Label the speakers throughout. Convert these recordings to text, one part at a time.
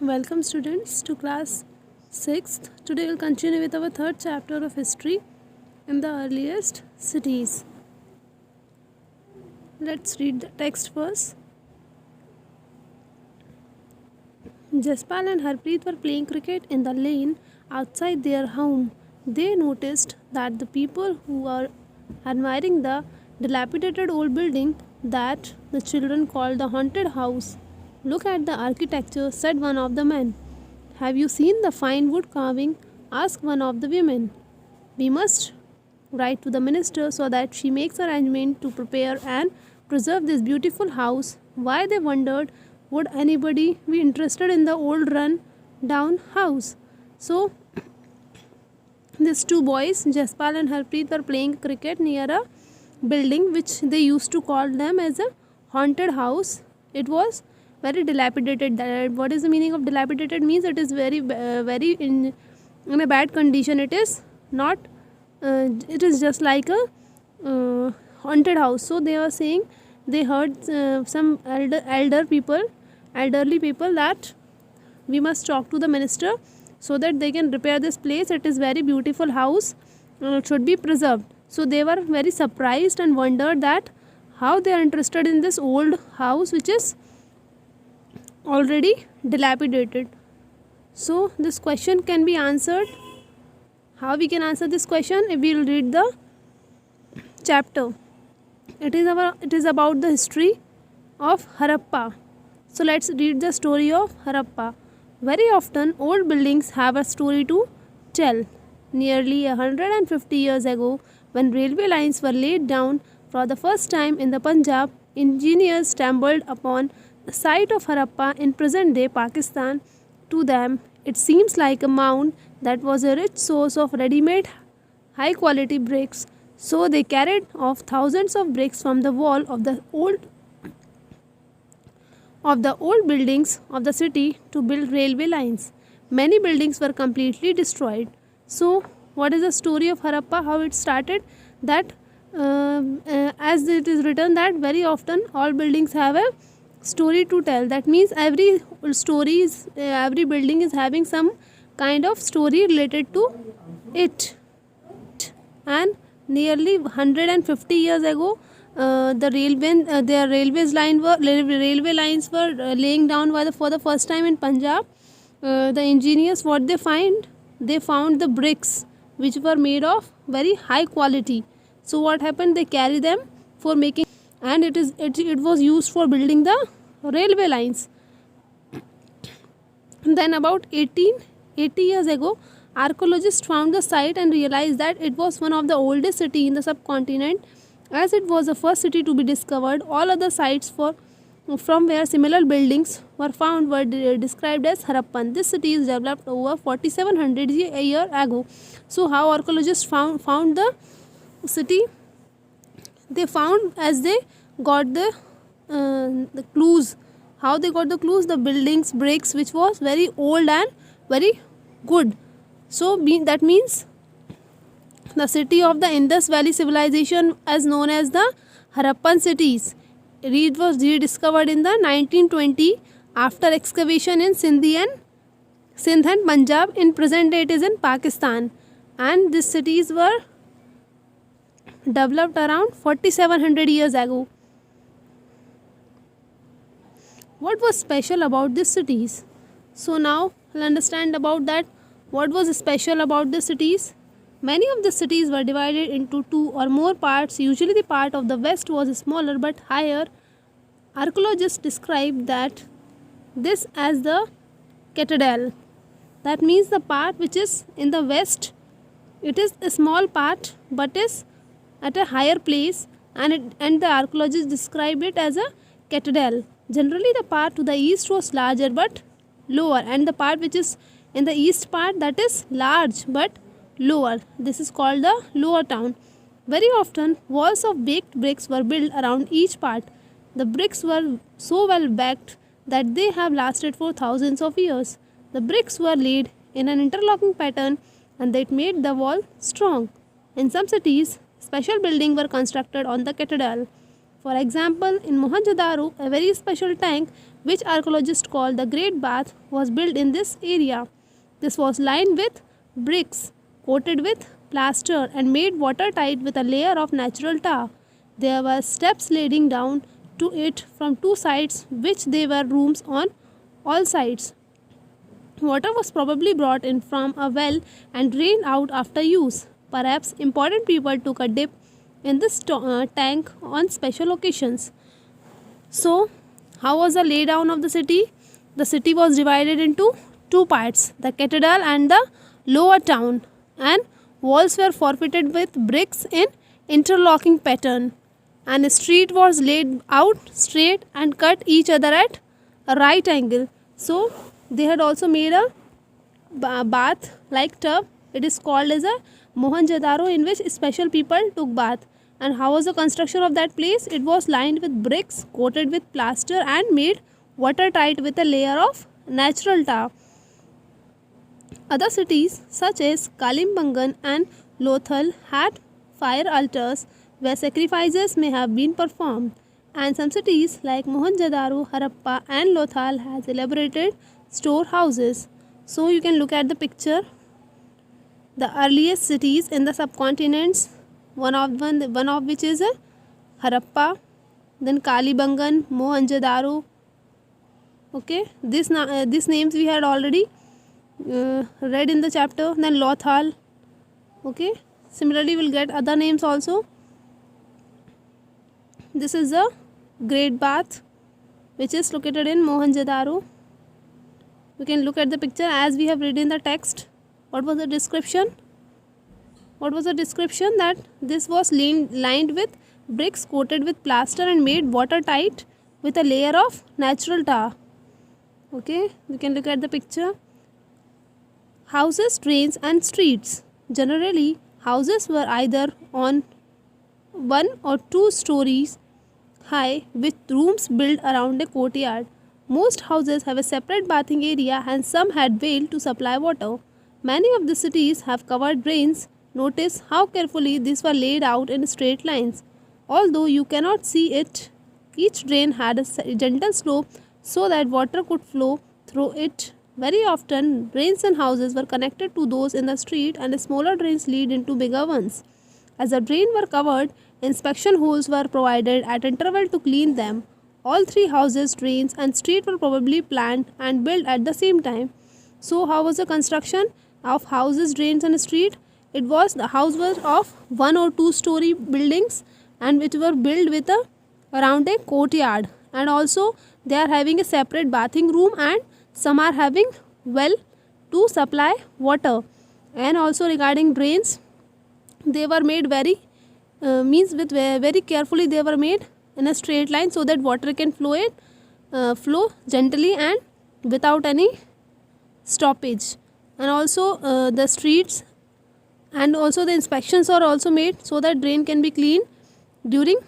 Speaker 1: Welcome students to class 6th. Today we'll continue with our third chapter of history in the earliest cities. Let's read the text first. Jaspal and Harpreet were playing cricket in the lane outside their home. They noticed that the people who were admiring the dilapidated old building that the children called the haunted house. "Look at the architecture," said one of the men. "Have you seen the fine wood carving?" asked one of the women. "We must write to the minister so that she makes arrangement to prepare and preserve this beautiful house." Why, they wondered, would anybody be interested in the old run down house? So these two boys, Jaspal and Harpreet, were playing cricket near a building which they used to call them as a haunted house. It was very dilapidated. What is the meaning of dilapidated? Means it is very in a bad condition. It is not. It is just like a haunted house. So they were saying they heard some elderly people that we must talk to the minister so that they can repair this place. It is very beautiful house. It should be preserved. So they were very surprised and wondered that how they are interested in this old house which is already dilapidated. So this question can be answered. How we can answer this question? If we will read the chapter. It is about the history of Harappa. So let's read the story of Harappa. Very often old buildings have a story to tell. Nearly 150 years ago, when railway lines were laid down for the first time in the Punjab, engineers stumbled upon the site of Harappa in present-day Pakistan. To them, it seems like a mound that was a rich source of ready-made, high-quality bricks. So they carried off thousands of bricks from the wall of the old buildings of the city to build railway lines. Many buildings were completely destroyed. So, what is the story of Harappa? How it started? That as it is written that very often all buildings have a story to tell. That means every building is having some kind of story related to it. And nearly 150 years ago, the railway lines were laying down for the first time in Punjab. The engineers, what they find? They found the bricks which were made of very high quality. So what happened? They carry them for making, and it was used for building the railway lines. Then about 1880 years ago, archaeologists found the site and realized that it was one of the oldest city in the subcontinent. As it was the first city to be discovered, all other sites from where similar buildings were found were described as Harappan. This city is developed over 4700 years ago. So how archaeologists found the city? They found as they got the clues. How they got the clues? The buildings, bricks, which was very old and very good. So that means the city of the Indus Valley civilization, as known as the Harappan cities. It was rediscovered in the 1920 after excavation in Sindh and Punjab. In present day it is in Pakistan, and these cities were developed around 4700 years ago. What was special about these cities? So now we'll understand about that. What was special about the cities? Many of the cities were divided into two or more parts. Usually the part of the west was smaller but higher. Archaeologists described this as the cathedral. That means the part which is in the west, it is a small part but is at a higher place, and the archaeologists described it as a cathedral. Generally the part to the east was larger but lower, and the part which is in the east part, that is large but lower. This is called the lower town. Very often walls of baked bricks were built around each part. The bricks were so well backed that they have lasted for thousands of years. The bricks were laid in an interlocking pattern, and that made the wall strong. In some cities, special buildings were constructed on the cathedral. For example, in Mohenjo-daro, a very special tank which archaeologists call the Great Bath, was built in this area. This was lined with bricks, coated with plaster, and made watertight with a layer of natural tar. There were steps leading down to it from two sides, which they were rooms on all sides. Water was probably brought in from a well and drained out after use. Perhaps important people took a dip in this tank on special occasions. So, how was the laydown of the city? The city was divided into two parts, the cathedral and the lower town, and walls were fortified with bricks in interlocking pattern, and a street was laid out straight and cut each other at a right angle. So they had also made a bath like tub. It is called as a Mohenjo-daro, in which special people took bath. And how was the construction of that place? It was lined with bricks, coated with plaster, and made watertight with a layer of natural tar. Other cities such as Kalimbangan and Lothal had fire altars where sacrifices may have been performed, and some cities like Mohenjo-daro, Harappa, and Lothal has elaborated storehouses. So you can look at the picture. The earliest cities in the subcontinents, one of which is Harappa, then Kalibangan, Mohenjo-daro. Okay, these names we had already read in the chapter. Then Lothal. Okay, similarly we'll get other names also. This is the Great Bath, which is located in Mohenjo-daro. We can look at the picture as we have read in the text. What was the description? What was the description? That this was lined with bricks coated with plaster and made watertight with a layer of natural tar. Okay, we can look at the picture. Houses, drains, and streets. Generally, houses were either on 1 or 2 stories high, with rooms built around a courtyard. Most houses have a separate bathing area, and some had well to supply water. Many of the cities have covered drains. Notice how carefully these were laid out in straight lines. Although you cannot see it, each drain had a gentle slope so that water could flow through it. Very often, drains in houses were connected to those in the street, and smaller drains lead into bigger ones. As the drains were covered, inspection holes were provided at interval to clean them. All three houses, drains, and street were probably planned and built at the same time. So, how was the construction of houses, drains, and street? The house was of 1 or 2 story buildings, and which were built with around a courtyard. And also, they are having a separate bathing room, and some are having well to supply water. And also regarding drains, they were made very carefully. They were made in a straight line so that water can flow gently and without any stoppage. And also the streets and also the inspections are also made so that drain can be cleaned during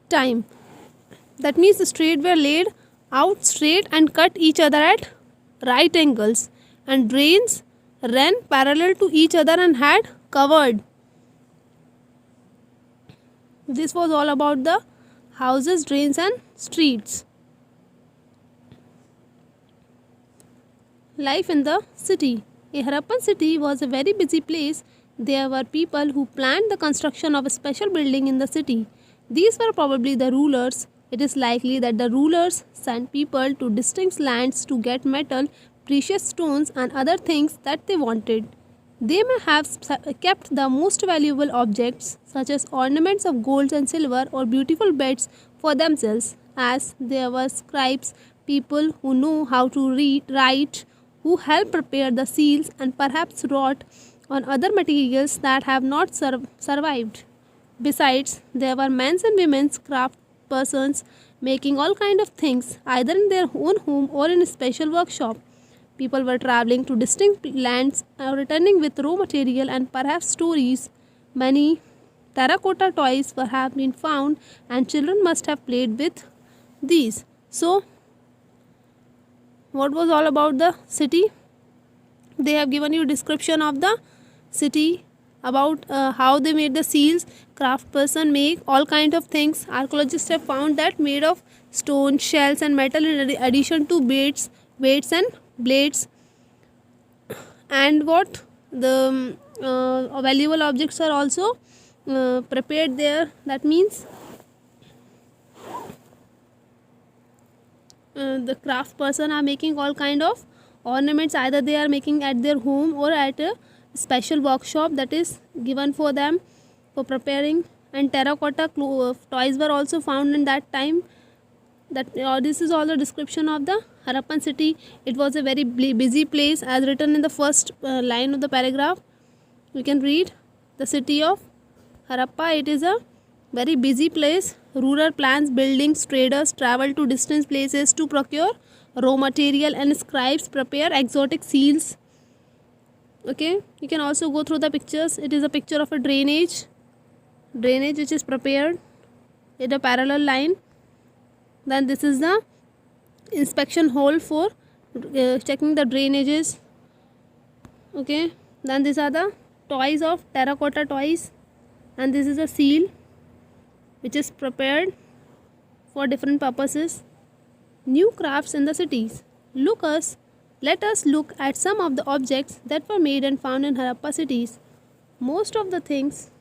Speaker 1: time. That means the streets were laid out straight and cut each other at right angles, and drains ran parallel to each other and had covered. This was all about the houses, drains, and streets. Life in the city. A Harappan city was a very busy place. There were people who planned the construction of a special building in the city. These were probably the rulers. It is likely that the rulers sent people to distant lands to get metal, precious stones, and other things that they wanted. They may have kept the most valuable objects, such as ornaments of gold and silver or beautiful beds, for themselves, as there were scribes, people who know how to write, who helped prepare the seals, and perhaps wrought on other materials that have not survived. Besides, there were men's and women's craft persons making all kinds of things, either in their own home or in a special workshop. People were traveling to distant lands or returning with raw material and perhaps stories. Many terracotta toys have been found, and children must have played with these. So, what was all about the city? They have given you description of the city, about how they made the seals. Craft person make all kind of things. Archaeologists have found that made of stone, shells, and metal in addition to weights and blades. And what the valuable objects are also prepared there. That means the craft person are making all kind of ornaments, either they are making at their home or at a special workshop that is given for them for preparing. And terracotta toys were also found in that time. That this is all the description of the Harappan city. It was a very busy place, as written in the first line of the paragraph. You can read the city of Harappa. It is a very busy place. Rural plants, buildings, traders travel to distant places to procure raw material, and scribes prepare exotic seals. Okay, you can also go through the pictures. It is a picture of a drainage which is prepared in a parallel line. Then this is the inspection hole for checking the drainages. Okay, then these are the toys of terracotta toys, and this is a seal which is prepared for different purposes. New crafts in the cities. Let us look at some of the objects that were made and found in Harappa cities. Most of the things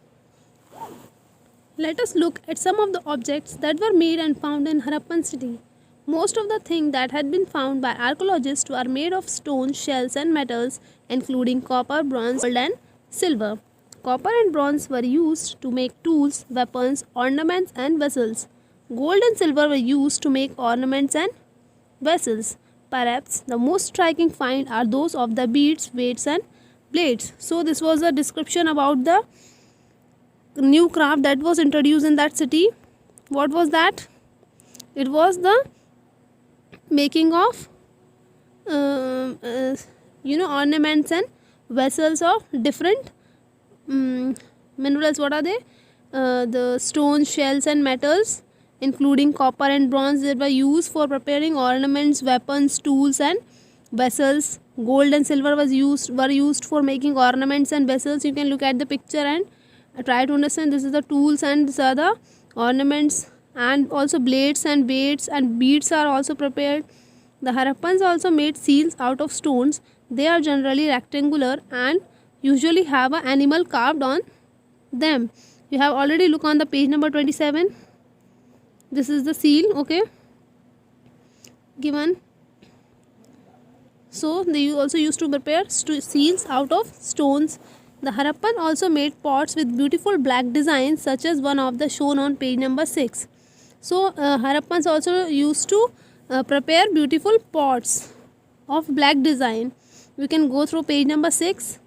Speaker 1: Let us look at some of the objects that were made and found in Harappan city. Most of the things that had been found by archaeologists were made of stone, shells and metals, including copper, bronze, gold and silver. Copper and bronze were used to make tools, weapons, ornaments and vessels. Gold and silver were used to make ornaments and vessels. Perhaps the most striking find are those of the beads, weights and blades. So this was a description about the new craft that was introduced in that city. What was that? It was the making of ornaments and vessels of different minerals. What are they? The stones, shells and metals, including copper and bronze, that were used for preparing ornaments, weapons, tools and vessels. Gold and silver were used for making ornaments and vessels. You can look at the picture and try to understand. This is the tools and these are the ornaments, and also blades and weights and beads are also prepared. The Harappans also made seals out of stones. They are generally rectangular and usually have an animal carved on them. You have already looked on the page number 27. This is the seal, okay, given. So they also used to prepare seals out of stones. The Harappan also made pots with beautiful black designs, such as one of the shown on page number 6. So Harappans also used to prepare beautiful pots of black design. We can go through page number 6.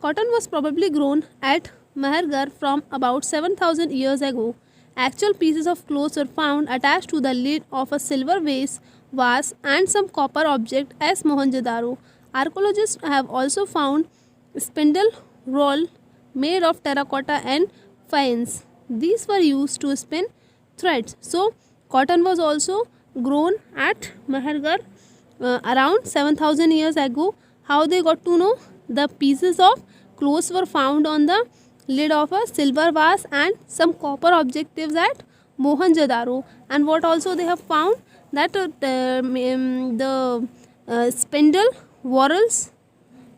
Speaker 1: Cotton was probably grown at Mehergarh from about 7,000 years ago. Actual pieces of clothes were found attached to the lid of a silver vase and some copper object as Mohenjo-daro. Archaeologists have also found spindle roll made of terracotta and faience. These were used to spin threads. So, cotton was also grown at Mehergarh around 7,000 years ago. How they got to know? The pieces of clothes were found on the lid of a silver vase and some copper objectives at Mohenjo-daro. And what also they have found? That the spindle whorls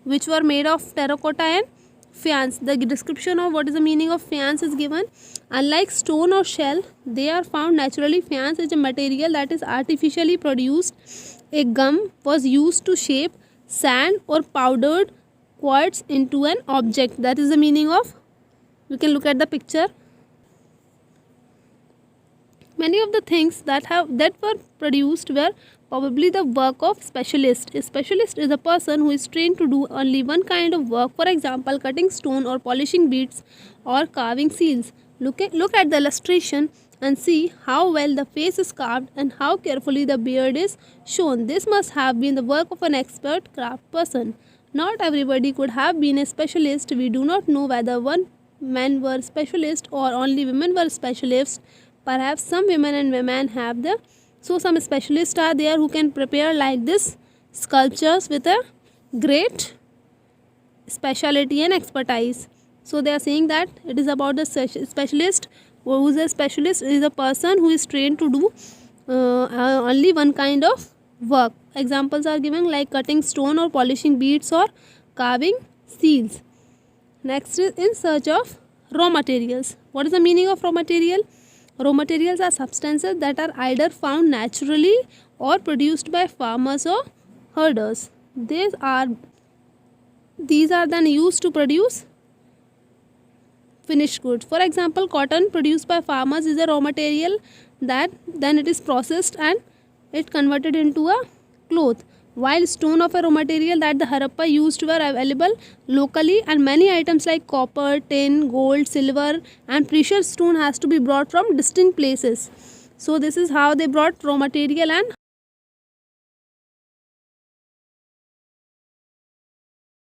Speaker 1: which were made of terracotta and faience. The description of what is the meaning of faience is given. Unlike stone or shell, they are found naturally. Faience is a material that is artificially produced. A gum was used to shape sand or powdered quartz into an object. That is the meaning of. You can look at the picture. Many of the things that were produced were probably the work of specialist. A specialist is a person who is trained to do only one kind of work. For example, cutting stone or polishing beads or carving seals. Look at the illustration and see how well the face is carved and how carefully the beard is shown. This must have been the work of an expert craft person. Not everybody could have been a specialist. We do not know whether men were specialists or only women were specialists. Perhaps some women and men have the. So some specialists are there who can prepare like this sculptures with a great speciality and expertise. So they are saying that it is about the specialist. Who is a specialist is a person who is trained to do only one kind of work. Examples are given like cutting stone or polishing beads or carving seals. Next is in search of raw materials. What is the meaning of raw material? Raw materials are substances that are either found naturally or produced by farmers or herders. These are then used to produce finished goods. For example, cotton produced by farmers is a raw material that then it is processed and it converted into a cloth. While stone of a raw material that the Harappa used were available locally, and many items like copper, tin, gold, silver and precious stone has to be brought from distinct places. So this is how they brought raw material and